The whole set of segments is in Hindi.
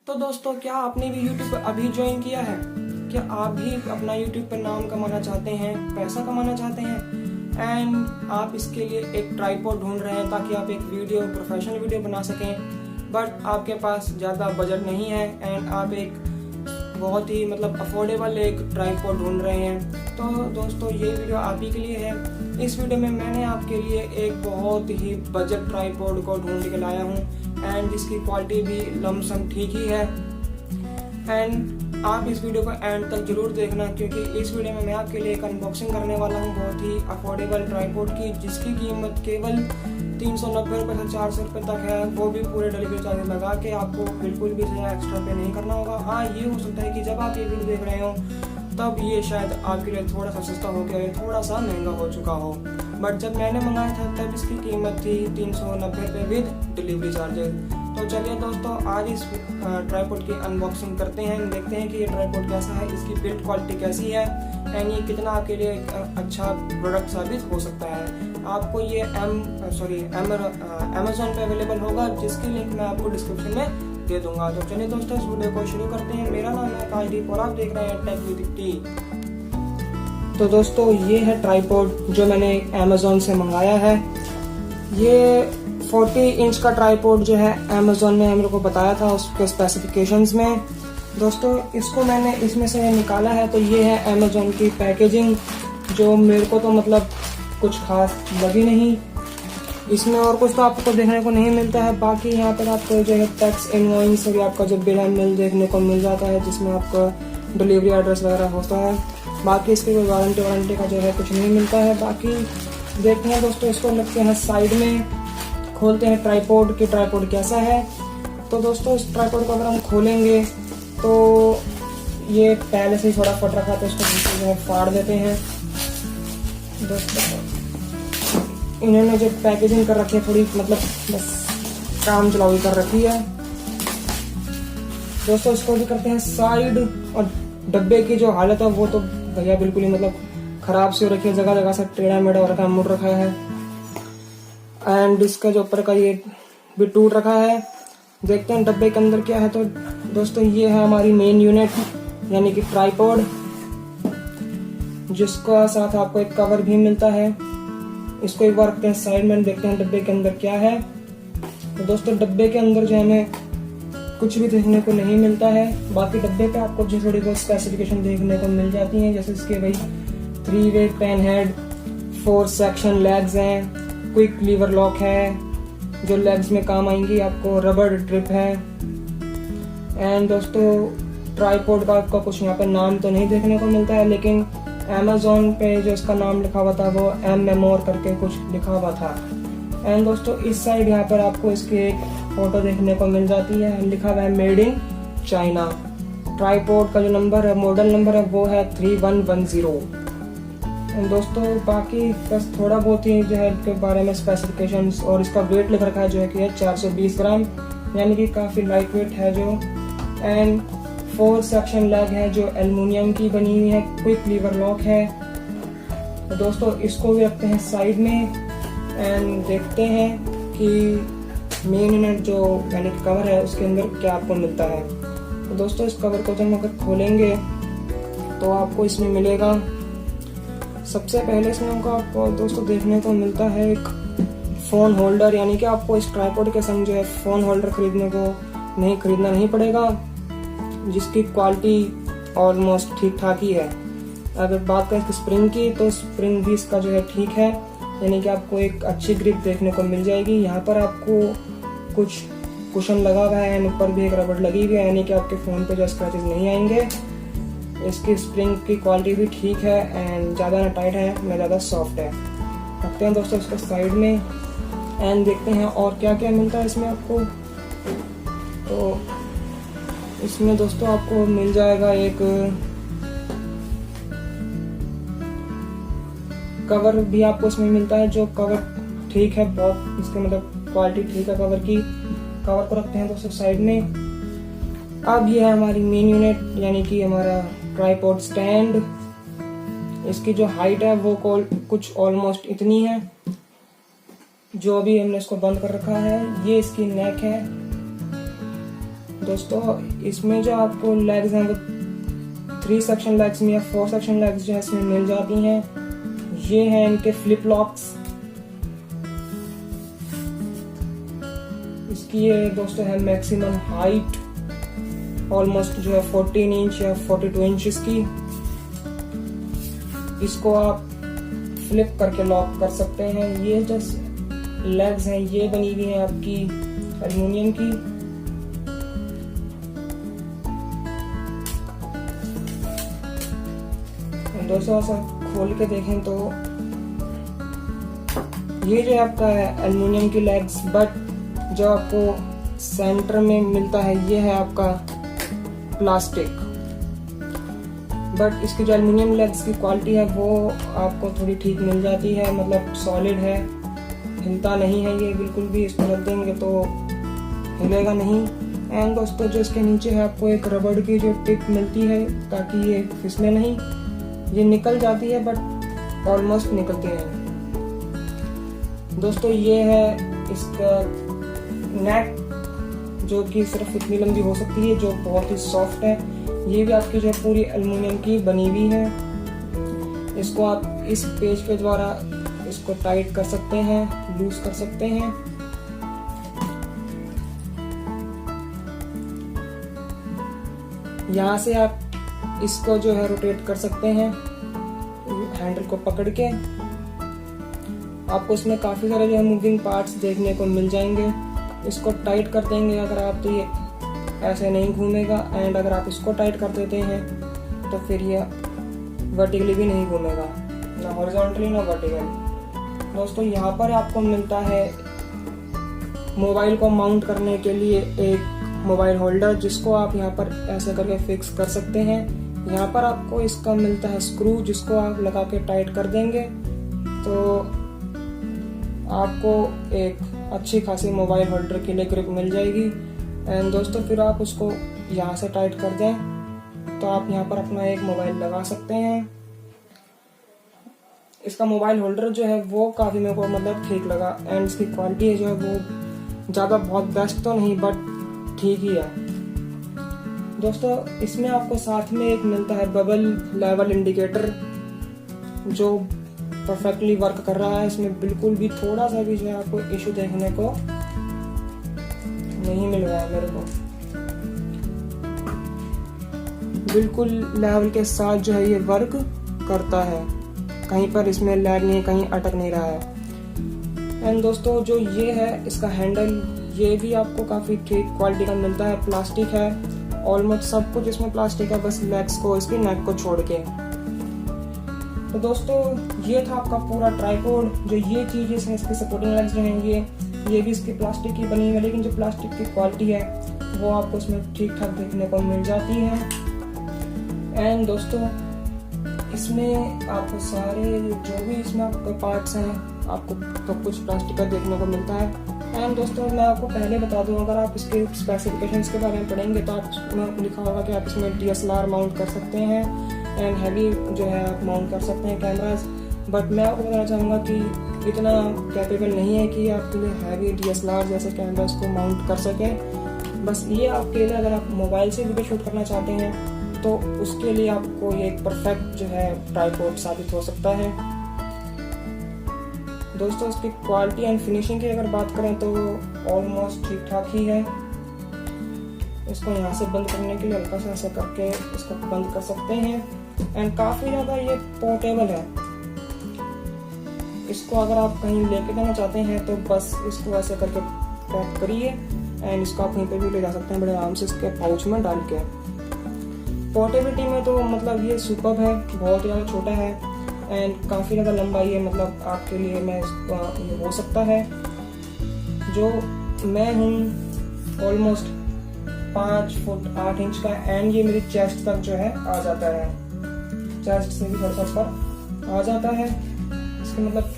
तो दोस्तों, क्या आपने भी YouTube अभी ज्वाइन किया है? क्या आप भी अपना YouTube पर नाम कमाना चाहते हैं, पैसा कमाना चाहते हैं एंड आप इसके लिए एक ट्राइपॉड ढूंढ रहे हैं ताकि आप एक प्रोफेशनल वीडियो बना सकें, बट आपके पास ज़्यादा बजट नहीं है एंड आप एक बहुत ही अफोर्डेबल एक ट्राइपॉड ढूंढ रहे हैं। तो दोस्तों, ये वीडियो आप ही के लिए है। इस वीडियो में मैंने आपके लिए एक बहुत ही बजट ट्राइपॉड को ढूंढ के लाया हूँ एंड जिसकी क्वालिटी भी लमसम ठीक ही है। एंड आप इस वीडियो को एंड तक जरूर देखना, क्योंकि इस वीडियो में मैं आपके लिए एक अनबॉक्सिंग करने वाला हूँ बहुत ही अफोर्डेबल ट्राइपॉड की, जिसकी कीमत केवल 390 रुपये से 400 रुपये तक है, वो भी पूरे डिलीवरी चार्ज लगा के। आपको बिल्कुल भी एक्स्ट्रा पे नहीं करना होगा। हाँ, ये हो सकता है कि जब आप ये वीडियो देख रहे हो तब ये शायद आपके लिए थोड़ा सा सस्ता हो गया, थोड़ा सा महंगा हो चुका हो, बट जब मैंने मंगाया था तब इसकी कीमत थी 390 रुपये विद डिलीवरी चार्जेस। तो चलिए दोस्तों, आज इस ट्राइपॉड की अनबॉक्सिंग करते हैं, देखते हैं कि ये ट्राइपॉड कैसा है, इसकी बिल्ड क्वालिटी कैसी है एंड ये कितना आपके लिए अच्छा प्रोडक्ट साबित हो सकता है। आपको ये अमेज़ॉन पे अवेलेबल होगा, जिसकी लिंक मैं आपको डिस्क्रिप्शन में दे दूंगा। तो चलिए दोस्तों, इस वीडियो को शुरू करते हैं। मेरा नाम है काजदीप और आप देख रहे हैं टेक विद टी। तो दोस्तों, ये है ट्राइपॉड जो मैंने अमेज़ॉन से मंगाया है। ये 40 इंच का ट्राइपॉड जो है अमेज़ॉन ने मेरे को बताया था उसके स्पेसिफिकेशंस में। दोस्तों, इसको मैंने इसमें से निकाला है, तो ये है अमेज़ॉन की पैकेजिंग, जो मेरे को तो कुछ खास लगी नहीं। इसमें और कुछ तो आपको देखने को नहीं मिलता है। बाकी यहाँ पर आपको जो है टैक्स इनवॉइस और आपका जो बिल है मिल देखने को मिल जाता है, जिसमें आपका डिलीवरी एड्रेस वगैरह होता है। बाकी इसकी कोई वारंटी का जो है कुछ नहीं मिलता है। बाकी देखते हैं दोस्तों, इसको लगते हैं साइड में, खोलते हैं ट्राइपॉड कि ट्राइपॉड कैसा है। तो दोस्तों, इस ट्राइपॉड को अगर हम खोलेंगे तो ये पहले से ही थोड़ा फट रखा, तो इसको जो है फाड़ देते हैं। दोस्तों, इन्होंने जो पैकेजिंग कर रखी है थोड़ी बस काम चलावी कर रखी है। दोस्तों, इसको भी करते हैं साइड। और डब्बे की जो हालत है वो तो भैया बिल्कुल ही खराब सी हो रखी है, जगह जगह से टेढ़ा मेढ़ा हो रखा है, मुड़ रखा है एंड इसका जो ऊपर का ये भी टूट रखा है। देखते हैं डब्बे के अंदर क्या है। तो दोस्तों, ये है हमारी मेन यूनिट यानी कि ट्राइपॉड, जिसका साथ आपको एक कवर भी मिलता है। इसको एक बार रखते हैं साइड में, देखते हैं डब्बे के अंदर क्या है। तो दोस्तों, डब्बे के अंदर जो हमें कुछ भी देखने को नहीं मिलता है। बाकी डब्बे पे आपको जो थोड़ी बहुत स्पेसिफिकेशन देखने को मिल जाती हैं, जैसे इसके 3 वे पेन हेड, 4 सेक्शन लेग्स हैं, क्विक लीवर लॉक है जो लेग्स में काम आएंगी, आपको रबर ट्रिप है एंड दोस्तों, ट्राइपॉड का आपका कुछ यहाँ पे नाम तो नहीं देखने को मिलता है, लेकिन अमेज़ॉन पे जो इसका नाम लिखा हुआ था वो मेमोर करके कुछ लिखा हुआ था। एंड दोस्तों, इस साइड यहाँ पर आपको इसकी एक फोटो देखने को मिल जाती है, लिखा हुआ है मेड इन चाइना। ट्राइपॉड का जो नंबर है, मॉडल नंबर है, वो है 3110। एंड दोस्तों, बाकी बस थोड़ा बहुत ही जो है के बारे में स्पेसिफिकेशंस, और इसका वेट लिख रखा है जो है कि 420 ग्राम, यानी कि काफ़ी लाइट वेट है जो। एंड 4 सेक्शन लेग है जो एल्युमिनियम की बनी हुई है, क्विक लीवर लॉक है। तो दोस्तों, इसको भी रखते हैं साइड में एंड देखते हैं कि मेन यूनिट जो यानी कि कवर है उसके अंदर क्या आपको मिलता है। तो दोस्तों, इस कवर को जब अगर खोलेंगे तो आपको इसमें मिलेगा, सबसे पहले इसमें आपको दोस्तों देखने को मिलता है एक फ़ोन होल्डर, यानी कि आपको इस ट्राइपॉड के संग जो है फ़ोन होल्डर खरीदना नहीं पड़ेगा, जिसकी क्वालिटी ऑलमोस्ट ठीक ठाक ही है। अगर बात करें स्प्रिंग की, तो स्प्रिंग भी इसका जो है ठीक है, यानी कि आपको एक अच्छी ग्रिप देखने को मिल जाएगी। यहाँ पर आपको कुछ कुशन लगा हुआ है एंड ऊपर भी एक रबड़ लगी हुई है, यानी कि आपके फ़ोन पे जो स्क्रैचेस नहीं आएंगे। इसकी स्प्रिंग की क्वालिटी भी ठीक है एंड ज़्यादा ना टाइट है ना ज़्यादा सॉफ्ट है। रखते हैं दोस्तों इसको साइड में एंड देखते हैं और क्या क्या मिलता है इसमें आपको। तो इसमें दोस्तों आपको मिल जाएगा एक कवर भी, आपको इसमें मिलता है जो कवर ठीक है, बहुत इसके क्वालिटी ठीक है कवर की। कवर को रखते हैं दोस्तों साइड में। अब ये है हमारी मेन यूनिट, यानी कि हमारा ट्राइपॉड स्टैंड। इसकी जो हाइट है वो कुछ ऑलमोस्ट इतनी है, जो अभी हमने इसको बंद कर रखा है। ये इसकी नेक है। दोस्तों इसमें जो आपको लेग्स हैं वो 3 सेक्शन लेग्स में या 4 सेक्शन लेग्स जो है इसमें मिल जाती हैं। ये हैं इनके फ्लिप लॉक्स। इसकी ये दोस्तों है मैक्सिमम हाइट ऑलमोस्ट जो है 14 इंच या 42 इंच की। इसको आप फ्लिप करके लॉक कर सकते हैं। ये जो लेग्स हैं ये बनी हुई हैं आपकी एल्युमिनियम की। दोस्तों ऐसा खोल के देखें तो ये जो आपका है एल्युमिनियम की लेग्स, बट जो आपको सेंटर में मिलता है ये है आपका प्लास्टिक। बट इसकी जो एल्युमिनियम लेग्स की क्वालिटी है वो आपको थोड़ी ठीक मिल जाती है, मतलब सॉलिड है, हिलता नहीं है ये बिल्कुल भी। इसको रख देंगे तो हिलेगा नहीं। एंड दोस्तों जो इसके नीचे है आपको एक रबड़ की जो टिप मिलती है ताकि ये फिसले नहीं। ये निकल जाती है बट ऑलमोस्ट निकलती नहीं। दोस्तों ये है इसका नेक जो कि सिर्फ इतनी लंबी हो सकती है, जो बहुत ही सॉफ्ट है। ये भी आपकी जो पूरी एल्युमिनियम की बनी हुई है। इसको आप इस पेज के द्वारा इसको टाइट कर सकते हैं, लूज कर सकते हैं। यहाँ से आप इसको जो है रोटेट कर सकते हैं हैंडल को पकड़ के। आपको इसमें काफी सारे जो है मूविंग पार्ट्स देखने को मिल जाएंगे। इसको टाइट कर देंगे अगर आप तो ये ऐसे नहीं घूमेगा, एंड अगर आप इसको टाइट कर देते हैं तो फिर ये वर्टिकली भी नहीं घूमेगा, ना हॉरिजॉन्टली ना वर्टिकल। दोस्तों यहाँ पर आपको मिलता है मोबाइल को माउंट करने के लिए एक मोबाइल होल्डर, जिसको आप यहाँ पर ऐसे करके फिक्स कर सकते हैं। यहाँ पर आपको इसका मिलता है स्क्रू, जिसको आप लगा के टाइट कर देंगे तो आपको एक अच्छी खासी मोबाइल होल्डर के लिए ग्रिप मिल जाएगी। एंड दोस्तों फिर आप उसको यहाँ से टाइट कर दें तो आप यहाँ पर अपना एक मोबाइल लगा सकते हैं। इसका मोबाइल होल्डर जो है वो काफ़ी मेरे को मतलब ठीक लगा, एंड इसकी क्वालिटी जो है वो ज़्यादा बहुत बेस्ट तो नहीं बट ठीक ही है। दोस्तों इसमें आपको साथ में एक मिलता है बबल लेवल इंडिकेटर, जो परफेक्टली वर्क कर रहा है। इसमें बिल्कुल भी थोड़ा सा भी जो है आपको इशू देखने को नहीं मिल रहा है मेरे को। बिल्कुल लेवल के साथ जो है ये वर्क करता है, कहीं पर इसमें लैग नहीं, कहीं अटक नहीं रहा है। एंड दोस्तों जो ये है इसका हैंडल, ये भी आपको काफ़ी ठीक क्वालिटी का मिलता है। प्लास्टिक है, ऑलमोस्ट सब कुछ इसमें प्लास्टिक है, बस लेग्स को इसकी नेक को छोड़ के। तो दोस्तों ये था आपका पूरा ट्राइपॉड। जो ये चीज़ें इसकी सपोर्टिंग लेग्स जो हैं ये भी इसकी प्लास्टिक की बनी है, लेकिन जो प्लास्टिक की क्वालिटी है वो आपको इसमें ठीक ठाक देखने को मिल जाती है। एंड दोस्तों इसमें आपको सारे जो भी इसमें आपके पार्ट्स हैं आपको सब कुछ प्लास्टिक का देखने को मिलता है। एंड दोस्तों मैं आपको पहले बता दूं, अगर आप इसके स्पेसिफिकेशंस के बारे में पढ़ेंगे तो आप इसमें लिखा होगा कि आप इसमें DSLR माउंट कर सकते हैं एंड हैवी जो है आप माउंट कर सकते हैं कैमराज। बट मैं आपको बताना चाहूँगा कि इतना कैपेबल नहीं है कि आपके लिए हैवी DSLR जैसे कैमराज को माउंट कर सकें। बस ये आपके लिए अगर आप मोबाइल से वीडियो शूट करना चाहते हैं तो उसके लिए आपको ये एक परफेक्ट जो है ट्राइपॉड साबित हो सकता है। दोस्तों इसकी क्वालिटी एंड फिनिशिंग की अगर बात करें तो ऑलमोस्ट ठीक ठाक ही है। इसको यहाँ से बंद करने के लिए हल्का सा ऐसा करके इसको बंद कर सकते हैं। एंड काफ़ी ज़्यादा ये पोर्टेबल है। इसको अगर आप कहीं लेके जाना चाहते हैं तो बस इसको ऐसे करके पैक करिए एंड इसको आप कहीं पे भी ले जा सकते हैं बड़े आराम से इसके पाउच में डाल के। पोर्टेबिलिटी में तो मतलब ये सुपर्ब है, बहुत ज़्यादा छोटा है एंड काफ़ी ज़्यादा लंबा ये मतलब आपके लिए मैं ये हो सकता है। जो मैं हूँ ऑलमोस्ट 5 फुट 8 इंच का एंड ये मेरी चेस्ट तक जो है आ जाता है, चेस्ट से भी थोड़ा सा ऊपर आ जाता है। इसकी मतलब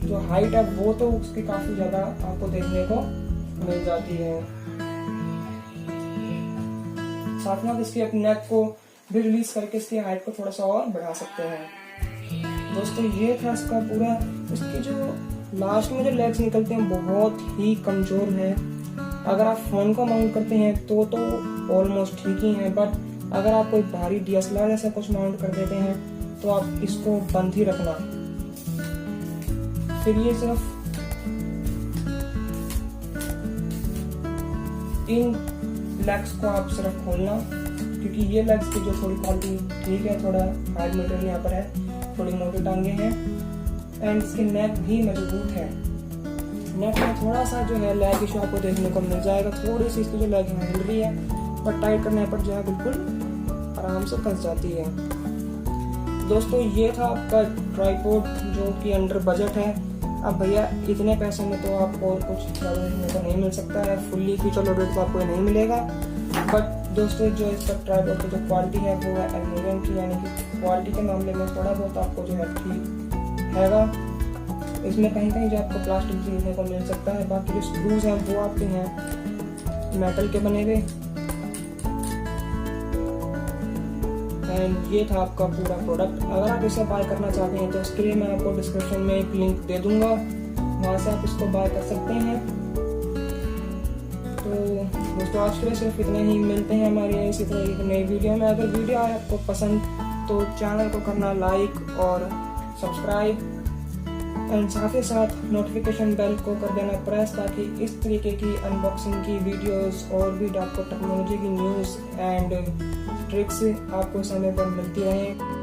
जो हाइट है वो तो उसकी काफ़ी ज़्यादा आपको देखने को मिल जाती है। साथ में इसकी अपनी नेक को भी रिलीज करके इसकी हाइट को थोड़ा सा और बढ़ा सकते हैं। दोस्तों ये था इसका पूरा। इसकी जो लास्ट में जो लेग्स निकलते हैं बहुत ही कमजोर है अगर आप फ़ोन को माउंट करते हैं तो ऑलमोस्ट ठीक ही है, बट अगर आप कोई भारी DSLR जैसा कुछ माउंट कर देते हैं तो आप इसको बंद ही रखना। फिर ये सिर्फ इन लेग्स को आप सिर्फ खोलना, क्योंकि ये लेग्स की जो थोड़ी क्वालिटी ठीक है, थोड़ा हार्ड मटेरियल यहाँ पर है, थोड़ी मोटी टांगे हैं एंड इसकी नेक भी मजबूत है। नेक में थोड़ा सा जो है लैग इशू आपको देखने को मिल जाएगा, थोड़ी सी इसकी जो लैग हिल रही है, बट टाइट करने पर जो है बिल्कुल आराम से कस जाती है। दोस्तों ये था आपका ट्राइपॉड जो कि अंडर बजट है। अब भैया इतने पैसे में तो आपको और कुछ ज़्यादा देखने को नहीं मिल सकता है, फुल्ली फीचर लोडेड तो आपको नहीं मिलेगा। बट दोस्तों जो इसका ट्राइपॉड की जो क्वालिटी है वो है एल्यूमिनियम की, यानी कि क्वालिटी के मामले में थोड़ा बहुत आपको जो है ठीक हैगा। इसमें कहीं कहीं जो आपको प्लास्टिक देखने को मिल सकता है, बाकी जो स्क्रूज हैं वो आपके हैं मेटल के बने हुए। एंड ये था आपका पूरा प्रोडक्ट। अगर आप इसे बाय करना चाहते हैं तो इसके लिए मैं आपको डिस्क्रिप्शन में एक लिंक दे दूंगा, वहाँ से आप इसको बाय कर सकते हैं। तो दोस्तों आज के लिए सिर्फ इतने ही, मिलते हैं हमारी इसी तरह की नई वीडियो में। अगर वीडियो आए आपको पसंद तो चैनल को करना लाइक और सब्सक्राइब एंड साथ ही साथ नोटिफिकेशन बेल को कर देना प्रेस, ताकि इस तरीके की अनबॉक्सिंग की वीडियोस और भी आपको टेक्नोलॉजी की न्यूज़ एंड ट्रिक्स आपको समय पर मिलती रहें।